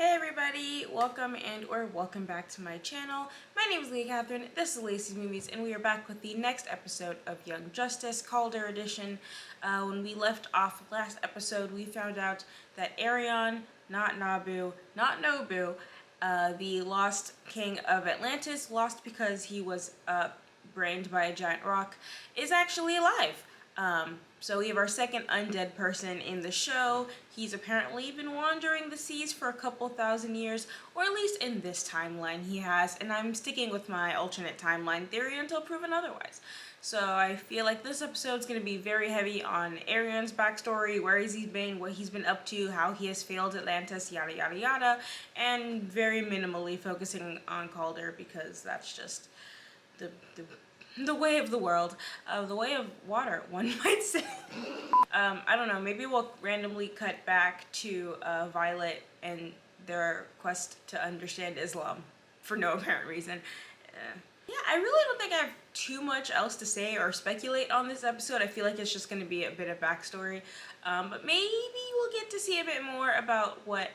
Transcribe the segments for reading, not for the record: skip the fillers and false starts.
Hey everybody, welcome back to my channel. My name is Leah Catherine, this is Lacey's Movies, and we are back with the next episode of Young Justice, Calder Edition. When we left off last episode, we found out that Arion, not Nabu, not Nobu, the lost king of Atlantis, lost because he was brained by a giant rock, is actually alive. So we have our second undead person in the show. He's apparently been wandering the seas for a couple thousand years, or at least in this timeline he has, and I'm sticking with my alternate timeline theory until proven otherwise. So I feel like this episode's going to be very heavy on Arion's backstory, where he's been, what he's been up to, how he has failed Atlantis, yada yada yada, and very minimally focusing on Calder because that's just the way of the world, the way of water, one might say. I don't know, maybe we'll randomly cut back to Violet and their quest to understand Islam for no apparent reason. Yeah, I really don't think I have too much else to say or speculate on this episode. I feel like it's just going to be a bit of backstory, but maybe we'll get to see a bit more about what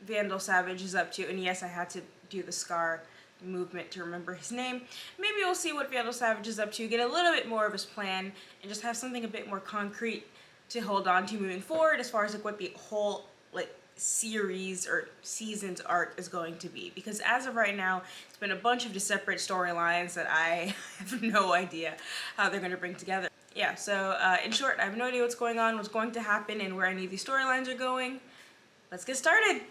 Vandal Savage is up to. And yes, I had to do the Scar movement to remember his name. Maybe we'll see what Vandal Savage is up to, get a little bit more of his plan, and just have something a bit more concrete to hold on to moving forward as far as like what the whole like series or season's arc is going to be. Because as of right now, it's been a bunch of separate storylines that I have no idea how they're going to bring together. Yeah, so in short, I have no idea what's going on, what's going to happen, and where any of these storylines are going. Let's get started!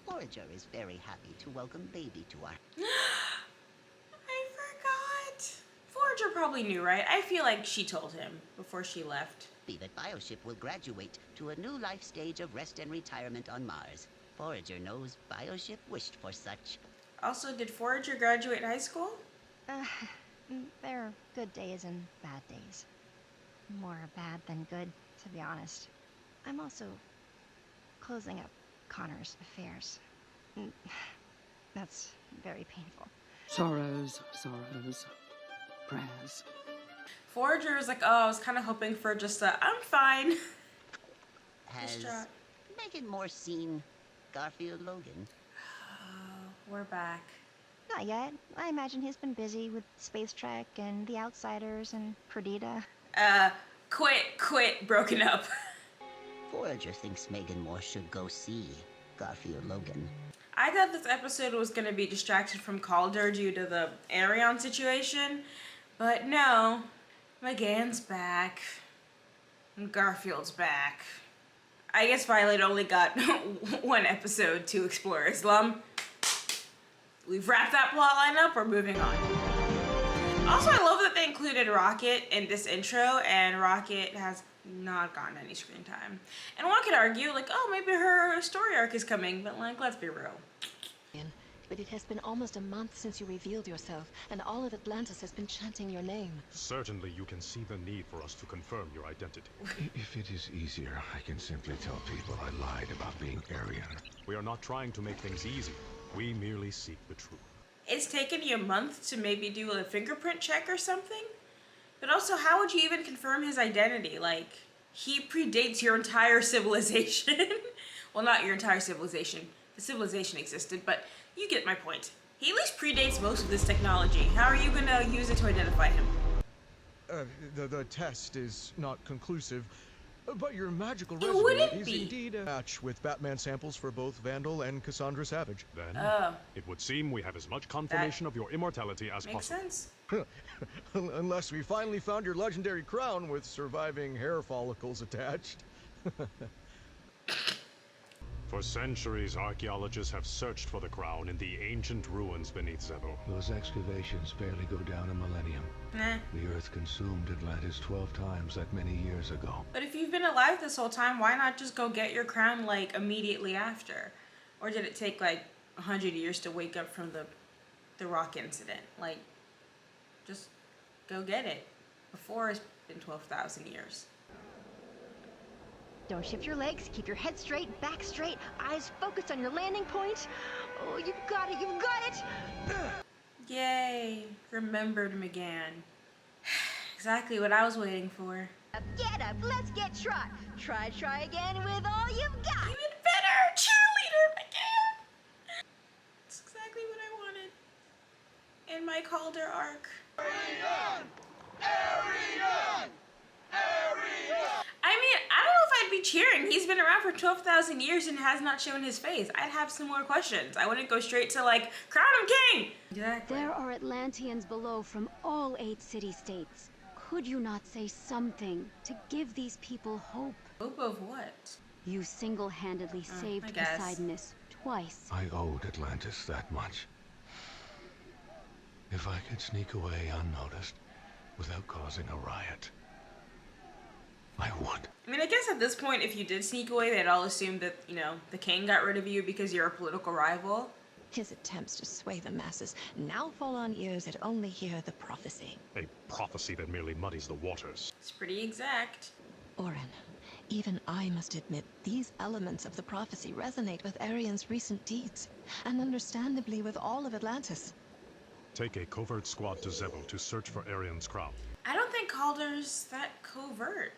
Forager is very happy to welcome Baby to our... I forgot! Forager probably knew, right? I feel like she told him before she left. That Bioship will graduate to a new life stage of rest and retirement on Mars. Forager knows Bioship wished for such. Also, did Forager graduate high school? There are good days and bad days. More bad than good, to be honest. I'm also closing up Connor's affairs. That's very painful. Sorrows, prayers. Forager is like, oh, I was kind of hoping for just a, I'm fine. Has Megan Moore seen Garfield Logan? Oh, we're back. Not yet. I imagine he's been busy with Space Trek and The Outsiders and Perdita. Quit, broken up. Forager thinks Megan Moore should go see Garfield Logan. I thought this episode was going to be distracted from Calder due to the Arion situation, but no. Megan's back. And Garfield's back. I guess Violet only got one episode to explore Islam. We've wrapped that plotline up, we're moving on. Also, I love that they included Rocket in this intro, and Rocket has not gotten any screen time. And one could argue, like, oh, maybe her story arc is coming, but like, let's be real. But it has been almost a month since you revealed yourself, and all of Atlantis has been chanting your name. Certainly you can see the need for us to confirm your identity. If it is easier, I can simply tell people I lied about being Arion. We are not trying to make things easy. We merely seek the truth. It's taken you a month to maybe do a fingerprint check or something? But also, how would you even confirm his identity? Like, he predates your entire civilization. Well, not your entire civilization. The civilization existed, but you get my point. He at least predates most of this technology. How are you gonna use it to identify him? The test is not conclusive, but your magical It resume wouldn't is be. indeed a match with Batman samples for both Vandal and Cassandra Savage. Then, Oh. it would seem we have as much confirmation of your immortality as Makes possible. sense. Unless we finally found your legendary crown with surviving hair follicles attached. For centuries, archaeologists have searched for the crown in the ancient ruins beneath Zebel. Those excavations barely go down a millennium. Nah. The Earth consumed Atlantis 12 times that many years ago. But if you've been alive this whole time, why not just go get your crown, like, immediately after? Or did it take, like, 100 years to wake up from the rock incident? Like, just go get it. Before it's been 12,000 years. Don't shift your legs, keep your head straight, back straight, eyes focused on your landing point. Oh, you've got it, you've got it! Yay, remembered him again. exactly what I was waiting for. Get up, let's get try. Try again with all you've got. Even better! Cheerleader again! That's exactly what I wanted in my Calder arc. Arion! Arion! Arion! I mean, I don't know if I'd be cheering. He's been around for 12,000 years and has not shown his face. I'd have some more questions. I wouldn't go straight to, like, crown him king! Exactly. There are Atlanteans below from all 8 city-states. Could you not say something to give these people hope? Hope of what? You single-handedly saved Poseidonus twice. I owed Atlantis that much. If I could sneak away unnoticed, without causing a riot, I would. I mean, I guess at this point, if you did sneak away, they'd all assume that, you know, the king got rid of you because you're a political rival. His attempts to sway the masses now fall on ears that only hear the prophecy. A prophecy that merely muddies the waters. It's pretty exact. Orin, even I must admit these elements of the prophecy resonate with Arion's recent deeds, and understandably with all of Atlantis. Take a covert squad to Zebel to search for Arion's crown. I don't think Calder's that covert.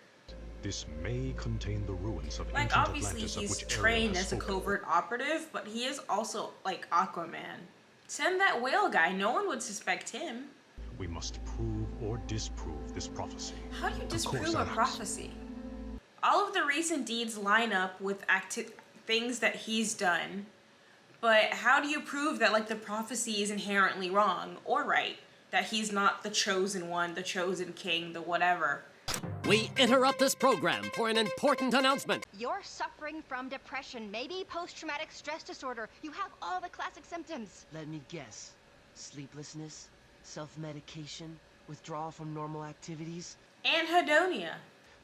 This may contain the ruins of Like, ancient obviously Atlantis of he's which Arion trained has as a spoken. covert operative, but he is also, like, Aquaman. Send that whale guy. No one would suspect him. We must prove or disprove this prophecy. How do you disprove a Alex. prophecy? All of the recent deeds line up with things that he's done, but how do you prove that, like, the prophecy is inherently wrong or right? That he's not the chosen one, the chosen king, the whatever. We interrupt this program for an important announcement. You're suffering from depression, maybe post-traumatic stress disorder. You have all the classic symptoms. Let me guess. Sleeplessness, self-medication, withdrawal from normal activities, And Hedonia.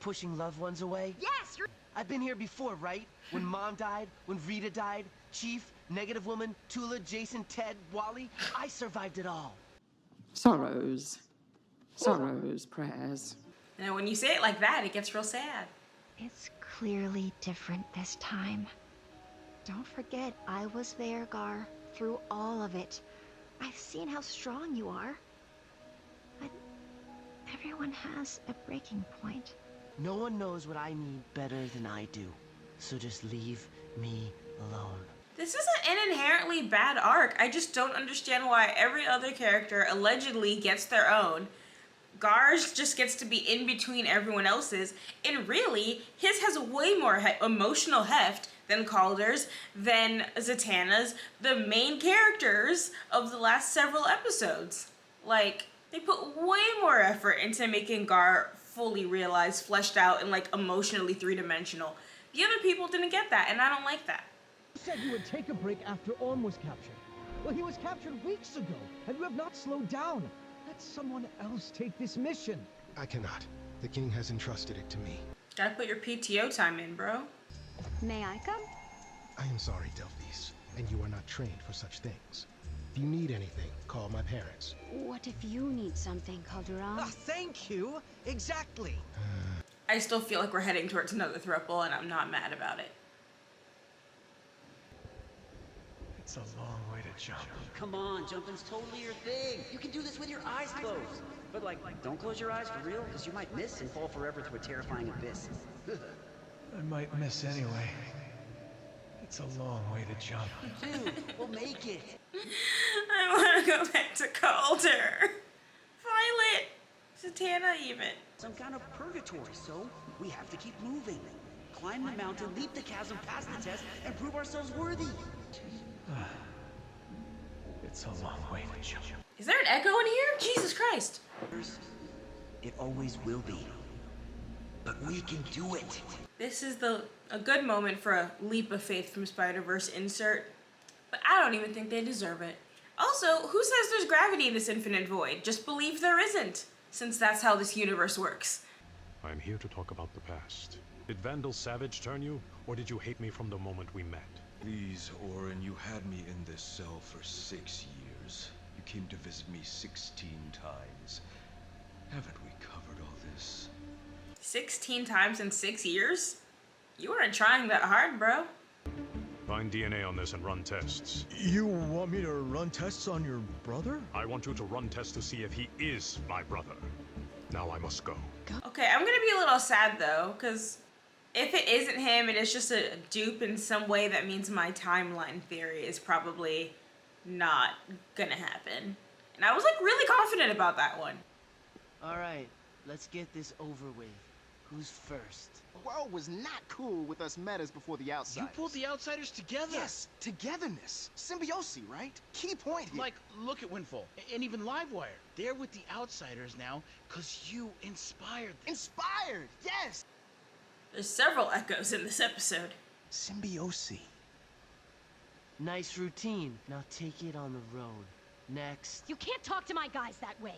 pushing loved ones away. Yes, you're... I've been here before, right? When Mom died, when Rita died, Chief, Negative Woman, Tula, Jason, Ted, Wally. I survived it all. Sorrows, prayers. Now, when you say it like that, it gets real sad. It's clearly different this time. Don't forget, I was there, Gar, through all of it. I've seen how strong you are. But everyone has a breaking point. No one knows what I need better than I do. So just leave me alone. This isn't an inherently bad arc. I just don't understand why every other character allegedly gets their own. Gar's just gets to be in between everyone else's, and really, his has way more emotional heft than Calder's, than Zatanna's, the main characters of the last several episodes. Like, they put way more effort into making Gar fully realized, fleshed out, and, like, emotionally three-dimensional. The other people didn't get that, and I don't like that. You said you would take a break after Orm was captured. Well, he was captured weeks ago, and you have not slowed down. Let someone else take this mission. I cannot. The king has entrusted it to me. Gotta put your PTO time in, bro. May I come? I am sorry, Delphis, and you are not trained for such things. If you need anything, call my parents. What if you need something, Calderon? Thank you. Exactly. I still feel like we're heading towards another throuple, and I'm not mad about it. It's a long way to jump. Come on, jumping's totally your thing. You can do this with your eyes closed. But like, don't close your eyes for real, because you might miss and fall forever through a terrifying abyss. I might miss anyway. It's a long way to jump. Dude, we'll make it. I want to go back to Calder. Violet. Zatanna even. Some kind of purgatory, so we have to keep moving. Climb the mountain, leap the chasm past the test, and prove ourselves worthy. It's a long way to jump. Is there an echo in here? Jesus Christ. It always will be. But we can do it. This is a good moment for a leap of faith from Spider-Verse insert, but I don't even think they deserve it. Also, who says there's gravity in this infinite void? Just believe there isn't, since that's how this universe works. I'm here to talk about the past. Did Vandal Savage turn you, or did you hate me from the moment we met? Please, Orin, you had me in this cell for 6 years. You came to visit me 16 times. Haven't we covered all this? 16 times in 6 years? You weren't trying that hard, bro. Find DNA on this and run tests. You want me to run tests on your brother? I want you to run tests to see if he is my brother. Now I must go. Okay, I'm gonna be a little sad though, because if it isn't him, it is just a dupe in some way. That means my timeline theory is probably not gonna happen. And I was like really confident about that one. All right, let's get this over with. Who's first? The world was not cool with us metas before the outsiders. You pulled the outsiders together. Yes, togetherness. Symbiosis, right? Key point here. Like, look at Windfall, and even Livewire. They're with the outsiders now, because you inspired them. Inspired, yes! There's several echoes in this episode. Symbiosis. Nice routine. Now take it on the road. Next. You can't talk to my guys that way.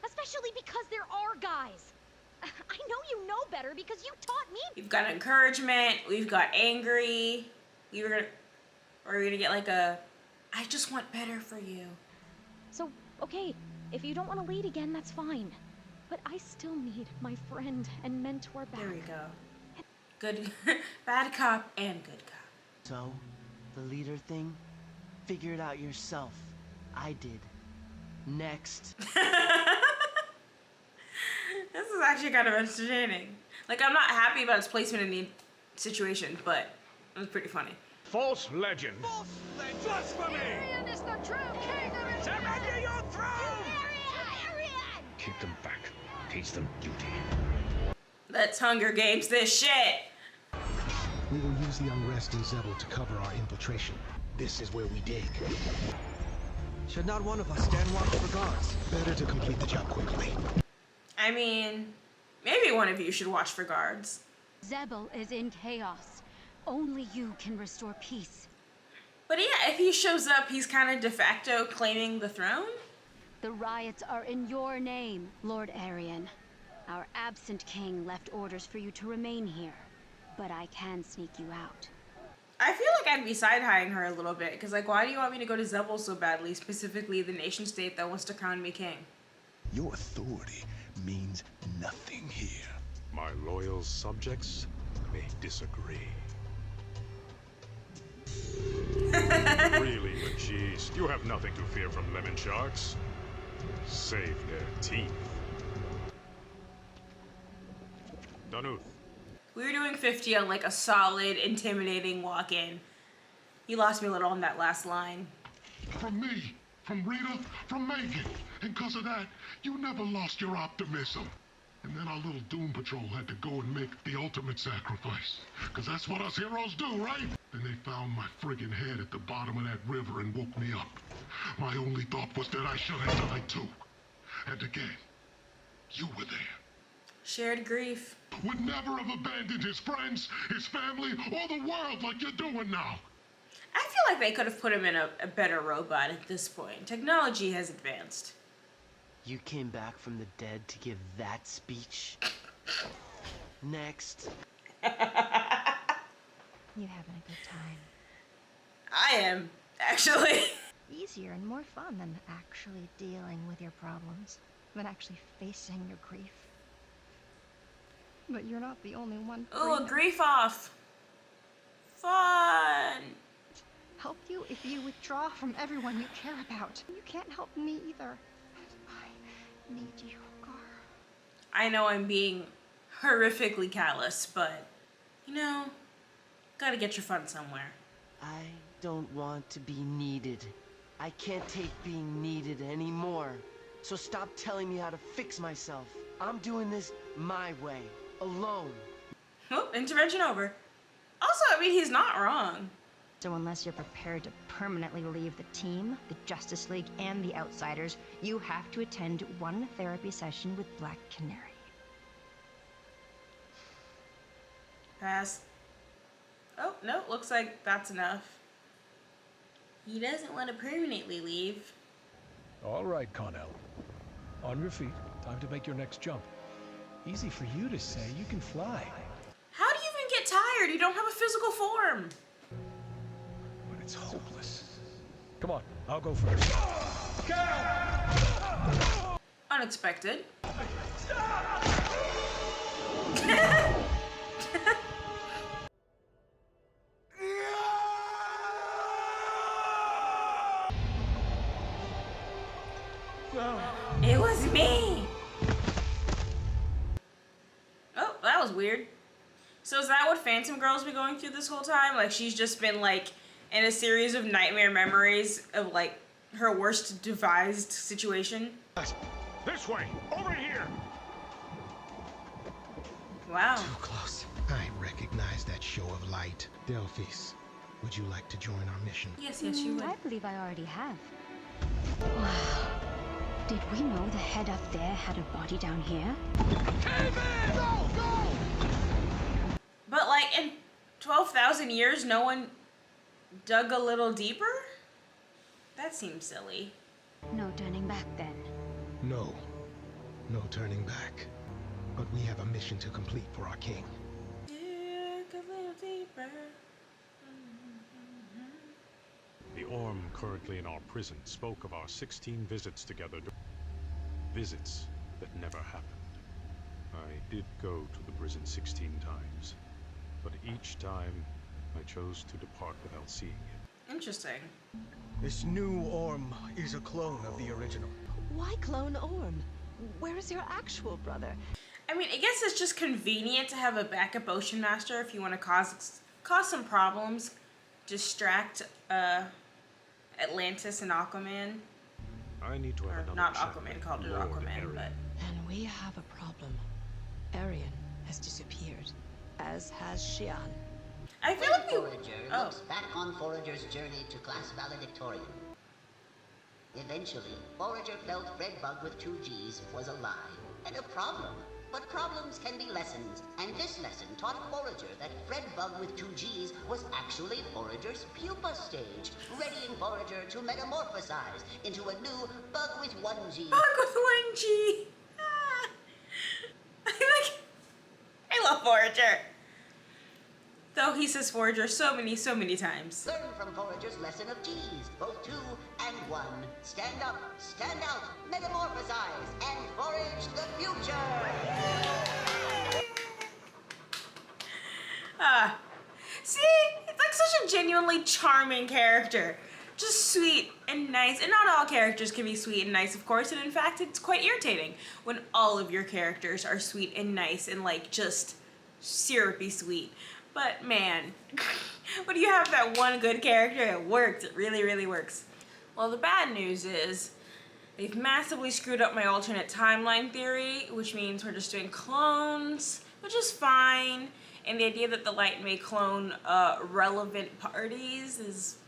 Especially because they're our guys. I know you know better because you taught me. We've got encouragement. We've got angry. We're gonna get like a, I just want better for you. So, okay, if you don't want to lead again, that's fine. But I still need my friend and mentor back. There we go. Good, bad cop and good cop. So, the leader thing? Figure it out yourself. I did. Next. This is actually kind of entertaining. Like, I'm not happy about its placement in the situation, but it was pretty funny. False legend. False legend. Blasphemy! Arion is the true king of his Surrender your throne! Arion! Keep them back. Teach them duty. Let's Hunger Games this shit. We will use the unrest in Zebel to cover our infiltration. This is where we dig. Should not one of us stand watch for guards? Better to complete the job quickly. I mean, maybe one of you should watch for guards. Zebel is in chaos. Only you can restore peace. But yeah, if he shows up, he's kind of de facto claiming the throne? The riots are in your name, Lord Arion. Our absent king left orders for you to remain here, but I can sneak you out. I feel like I'd be side-eyeing her a little bit, because like, why do you want me to go to Zebel so badly, specifically the nation-state that wants to crown me king? Your authority means nothing here. My loyal subjects may disagree. Really, Majeste, you have nothing to fear from lemon sharks. Save their teeth. Danuth. We were doing 50 on like a solid, intimidating walk-in. You lost me a little on that last line. From me, from Rita, from Megan. And because of that, you never lost your optimism. And then our little Doom Patrol had to go and make the ultimate sacrifice. Because that's what us heroes do, right? Then they found my friggin' head at the bottom of that river and woke me up. My only thought was that I should have died too. And again, you were there. Shared grief. Would never have abandoned his friends, his family, or the world like you're doing now. I feel like they could have put him in a better robot at this point. Technology has advanced. You came back from the dead to give that speech? Next. You having a good time? I am, actually. Easier and more fun than actually dealing with your problems, than actually facing your grief. But you're not the only one. Oh, a grief off. Fun. Help you if you withdraw from everyone you care about. You can't help me either. I need you, Gar. I know I'm being horrifically callous, but, you know, gotta get your fun somewhere. I don't want to be needed. I can't take being needed anymore. So stop telling me how to fix myself. I'm doing this my way, alone. Oh, intervention over. Also, I mean, he's not wrong. So unless you're prepared to permanently leave the team, the Justice League, and the Outsiders, you have to attend one therapy session with Black Canary. Pass. Oh, no, looks like that's enough. He doesn't want to permanently leave. All right, Connell. On your feet. Time to make your next jump. Easy for you to say. You can fly. How do you even get tired? You don't have a physical form. But it's hopeless. Come on, I'll go first. Unexpected. It was me. was weird. So is that what Phantom Girl's been going through this whole time? Like, she's just been, like, in a series of nightmare memories of, like, her worst devised situation? This way! Over here! Wow. Too close. I recognize that show of light. Delphis, would you like to join our mission? Yes, you would. I believe I already have. Wow. Did we know the head up there had a body down here? Cave in! Go! Go! But, like, in 12,000 years, no one dug a little deeper? That seems silly. No turning back, then. No. No turning back. But we have a mission to complete for our king. Dig a little deeper. The Orm currently in our prison spoke of our 16 visits together. Visits that never happened. I did go to the prison 16 times, but each time I chose to depart without seeing him. Interesting. This new Orm is a clone of the original. Why clone Orm? Where is your actual brother? I mean, I guess it's just convenient to have a backup Ocean Master if you want to cause some problems, distract Atlantis and Aquaman. I need to have another not chat Aquaman, with called it Lord Aquaman, Arion. but And we have a problem. Arion has disappeared, as has Xian. I feel like we... Forager looks back on Forager's journey to class valedictorian. Eventually, Forager felt Fredbug with 2 G's was a lie and a problem. But problems can be lessons, and this lesson taught Forager that Fredbug with 2 G's was actually Forager's pupa stage, readying Forager to metamorphosize into a new bug with 1 G. Bug with 1 G! I love Forager. Though he says Forager so many times. Learn from Forager's lesson of G's, both 2 and 1. Stand up, stand out, metamorphosize, and forage the future! See? It's like such a genuinely charming character. Just sweet and nice. And not all characters can be sweet and nice, of course. And in fact, it's quite irritating when all of your characters are sweet and nice and like just syrupy sweet. But man, when you have that one good character, it works. It really, really works. Well, the bad news is they've massively screwed up my alternate timeline theory, which means we're just doing clones, which is fine. And the idea that the light may clone relevant parties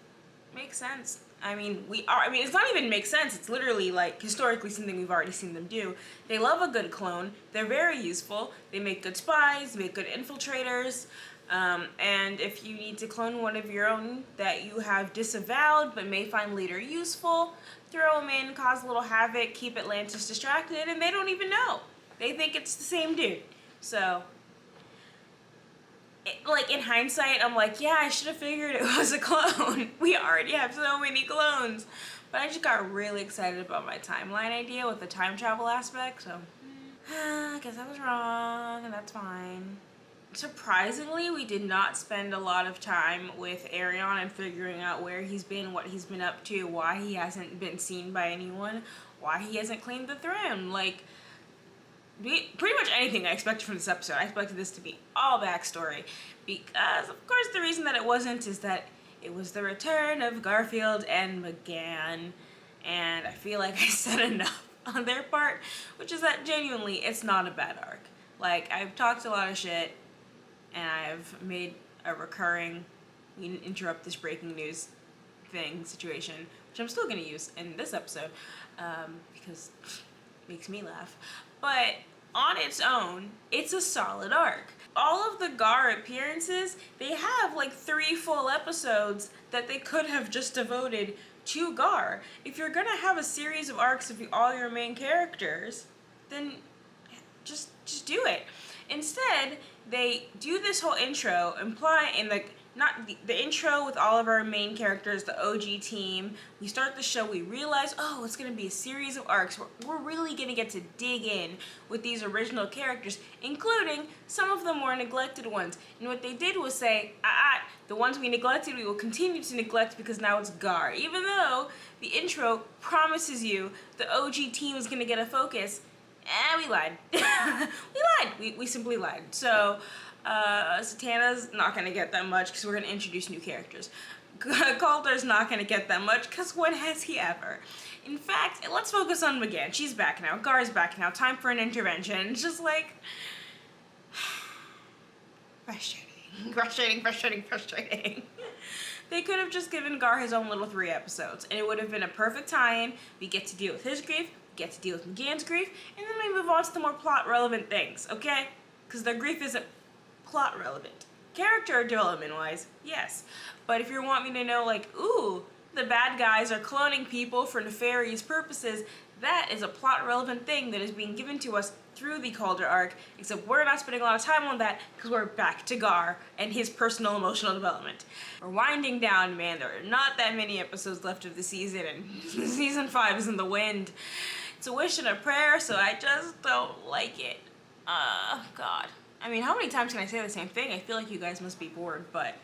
makes sense. I mean, it's not even makes sense. It's literally like historically something we've already seen them do. They love a good clone. They're very useful. They make good spies, they make good infiltrators. And if you need to clone one of your own that you have disavowed but may find later useful, throw them in, cause a little havoc, keep Atlantis distracted, and they don't even know. They think it's the same dude. So, like in hindsight, I'm like, yeah, I should have figured it was a clone. We already have so many clones. But I just got really excited about my timeline idea with the time travel aspect, so I guess I was wrong, and that's fine. Surprisingly, we did not spend a lot of time with Arion and figuring out where he's been, what he's been up to, why he hasn't been seen by anyone, why he hasn't claimed the throne. Like, pretty much anything I expected from this episode. I expected this to be all backstory. Because, of course, the reason that it wasn't is that it was the return of Garfield and McGann. And I feel like I said enough on their part, which is that genuinely, it's not a bad arc. Like, I've talked a lot of shit, and I've made a recurring, we interrupt this breaking news thing situation, which I'm still going to use in this episode, because it makes me laugh. But on its own, it's a solid arc. All of the Gar appearances, they have like 3 full episodes that they could have just devoted to Gar. If you're going to have a series of arcs of all your main characters, then just do it. Instead, they do this whole intro, imply in the intro with all of our main characters, the OG team. We start the show, we realize, oh, it's going to be a series of arcs. We're really going to get to dig in with these original characters, including some of the more neglected ones. And what they did was say, the ones we neglected, we will continue to neglect because now it's Gar. Even though the intro promises you the OG team is going to get a focus, we lied. We lied. we simply lied. So, Zatanna's not gonna get that much because we're gonna introduce new characters. Calder's not gonna get that much because when has he ever? In fact, let's focus on McGann. She's back now. Gar's back now. Time for an intervention. It's just like... frustrating. They could have just given Gar his own little 3 episodes, and it would have been a perfect tie-in. We get to deal with his grief, get to deal with McGann's grief, and then we move on to the more plot-relevant things, okay? Because their grief isn't plot-relevant. Character development-wise, yes. But if you want me to know, like, ooh, the bad guys are cloning people for nefarious purposes, that is a plot-relevant thing that is being given to us through the Calder arc, except we're not spending a lot of time on that because we're back to Gar and his personal emotional development. We're winding down, man. There are not that many episodes left of the season, and season 5 is in the wind. It's a wish and a prayer, so I just don't like it. God. I mean, how many times can I say the same thing? I feel like you guys must be bored, but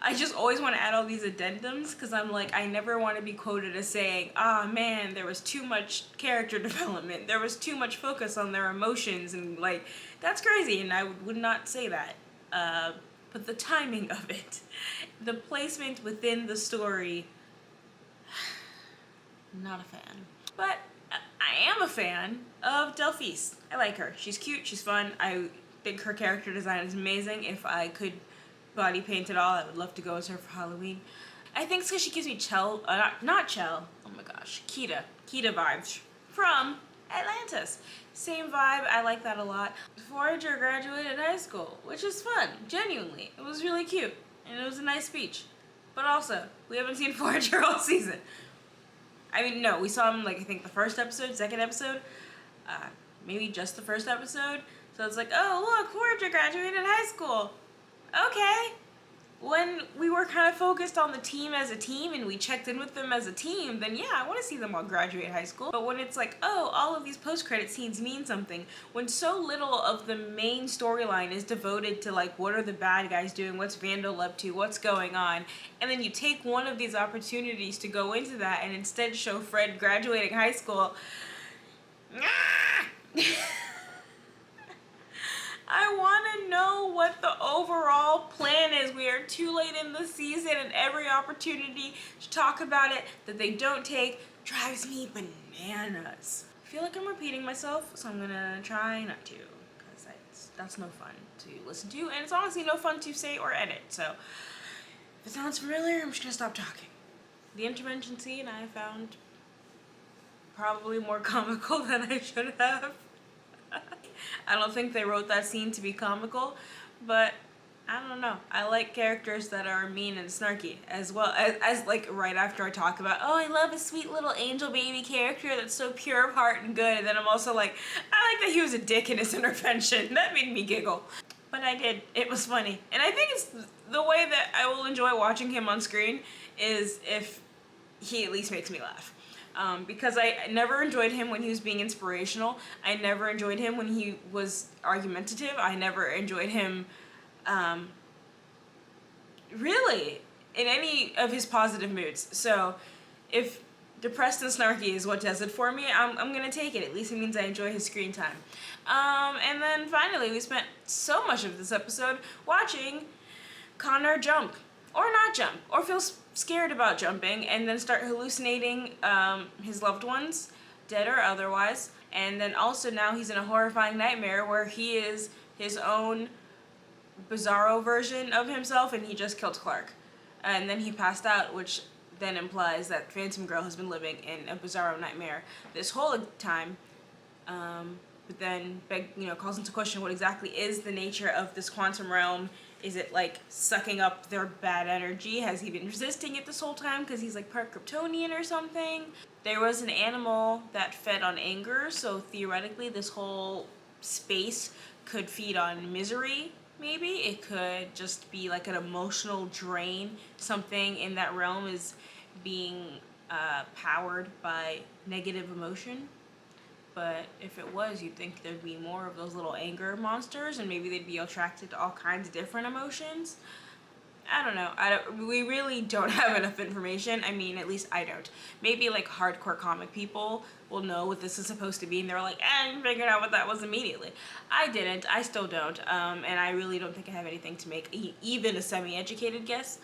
I just always want to add all these addendums because I'm like, I never want to be quoted as saying, ah, man, there was too much character development. There was too much focus on their emotions, and like, that's crazy, and I would not say that. But the timing of it, the placement within the story, not a fan. But I am a fan of Delphise. I like her. She's cute, she's fun. I think her character design is amazing. If I could body paint it all, I would love to go as her for Halloween. I think it's because she gives me not Chell, oh my gosh, Kita vibes from Atlantis. Same vibe, I like that a lot. Forager graduated high school, which is fun, genuinely. It was really cute, and it was a nice speech. But also, we haven't seen Forager all season. I mean, no, we saw him, like, I think the first episode, second episode, maybe just the first episode. So it's like, oh, look, Forager graduated high school. Okay. When we were kind of focused on the team as a team and we checked in with them as a team, then yeah, I want to see them all graduate high school. But when it's like, oh, all of these post-credit scenes mean something, when so little of the main storyline is devoted to like, what are the bad guys doing, what's Vandal up to, what's going on, and then you take one of these opportunities to go into that and instead show Fred graduating high school, I want to know what the overall plan is. We are too late in the season, and every opportunity to talk about it that they don't take drives me bananas. I feel like I'm repeating myself, so I'm gonna try not to, because that's no fun to listen to, and it's honestly no fun to say or edit, so if it sounds familiar, I'm just gonna stop talking. The intervention scene I found probably more comical than I should have. I don't think they wrote that scene to be comical, but I don't know. I like characters that are mean and snarky, as well as like right after I talk about, oh, I love a sweet little angel baby character that's so pure of heart and good, and then I'm also like, I like that he was a dick in his intervention. That made me giggle. But I did. It was funny. And I think it's the way that I will enjoy watching him on screen is if he at least makes me laugh. Because I never enjoyed him when he was being inspirational. I never enjoyed him when he was argumentative. I never enjoyed him, really, in any of his positive moods. So, if depressed and snarky is what does it for me, I'm gonna take it. At least it means I enjoy his screen time. And then finally, we spent so much of this episode watching Connor jump. Or not jump, or feel scared about jumping, and then start hallucinating his loved ones, dead or otherwise. And then also now he's in a horrifying nightmare where he is his own bizarro version of himself, and he just killed Clark. And then he passed out, which then implies that Phantom Girl has been living in a bizarro nightmare this whole time. But then calls into question what exactly is the nature of this quantum realm. Is it like sucking up their bad energy? Has he been resisting it this whole time because he's like part Kryptonian or something? There was an animal that fed on anger, so theoretically this whole space could feed on misery, maybe. It could just be like an emotional drain. Something in that realm is being powered by negative emotion. But if it was, you'd think there'd be more of those little anger monsters, and maybe they'd be attracted to all kinds of different emotions. I don't know. We really don't have enough information. I mean, at least I don't. Maybe like hardcore comic people will know what this is supposed to be, and they're like, I figured out what that was immediately. I didn't. I still don't. And I really don't think I have anything to make even a semi-educated guess.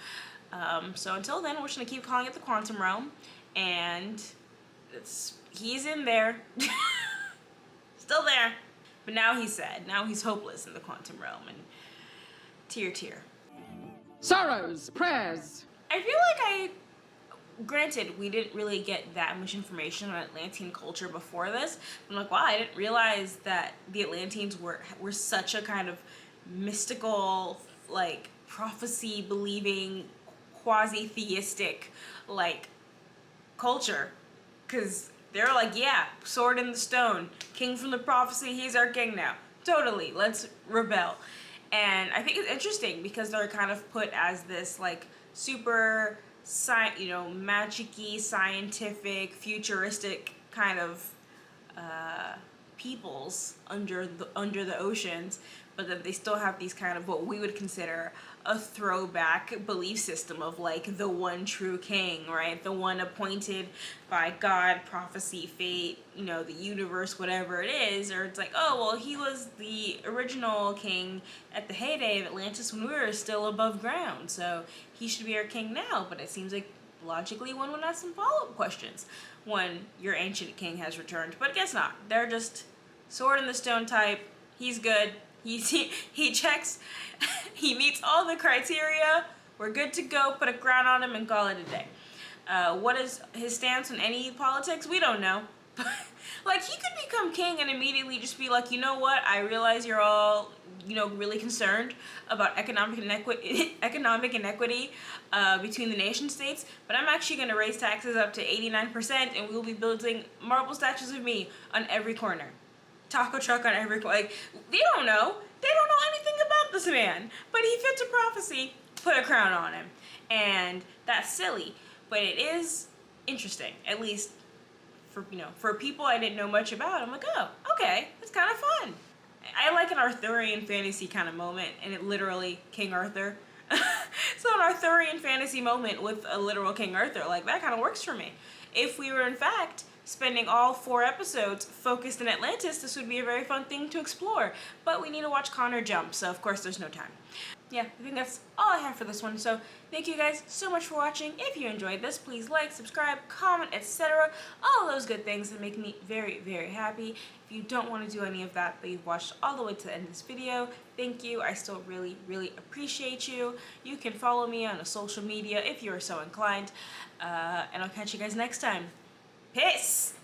So until then, we're just gonna keep calling it the quantum realm, and he's in there, still there. But now he's sad. Now he's hopeless in the quantum realm, and tear. Sorrows, prayers. I feel like granted, we didn't really get that much information on Atlantean culture before this. I'm like, wow, I didn't realize that the Atlanteans were such a kind of mystical, like, prophecy-believing, quasi-theistic, like, culture. Because they're like, yeah, sword in the stone, king from the prophecy, he's our king now. Totally, let's rebel. And I think it's interesting because they're kind of put as this like super, magic-y, scientific, futuristic kind of peoples under the oceans, but that they still have these kind of what we would consider a throwback belief system of like the one true king, right? The one appointed by God, prophecy, fate, the universe, whatever it is. Or it's like, oh, well, he was the original king at the heyday of Atlantis when we were still above ground, so he should be our king now. But it seems like logically one would ask some follow-up questions when your ancient king has returned. But I guess not. They're just sword in the stone type. He's good. He checks, he meets all the criteria, we're good to go, put a crown on him and call it a day. What is his stance on any politics? We don't know. Like, he could become king and immediately just be like, you know what, I realize you're all, really concerned about economic inequity between the nation states, but I'm actually going to raise taxes up to 89% and we'll be building marble statues of me on every corner. Taco truck on every, like, they don't know anything about this man, but he fits a prophecy, put a crown on him, and that's silly, but it is interesting, at least for people I didn't know much about. I'm like, oh, okay, that's kind of fun. I like an Arthurian fantasy kind of moment, and it literally King Arthur. So an Arthurian fantasy moment with a literal King Arthur, like, that kind of works for me. If we were in fact spending all 4 episodes focused in Atlantis, this would be a very fun thing to explore. But we need to watch Connor jump, so of course there's no time. Yeah, I think that's all I have for this one. So thank you guys so much for watching. If you enjoyed this, please like, subscribe, comment, etc. All those good things that make me very, very happy. If you don't want to do any of that, but you've watched all the way to the end of this video, thank you. I still really, really appreciate you. You can follow me on social media if you are so inclined. And I'll catch you guys next time. Peace!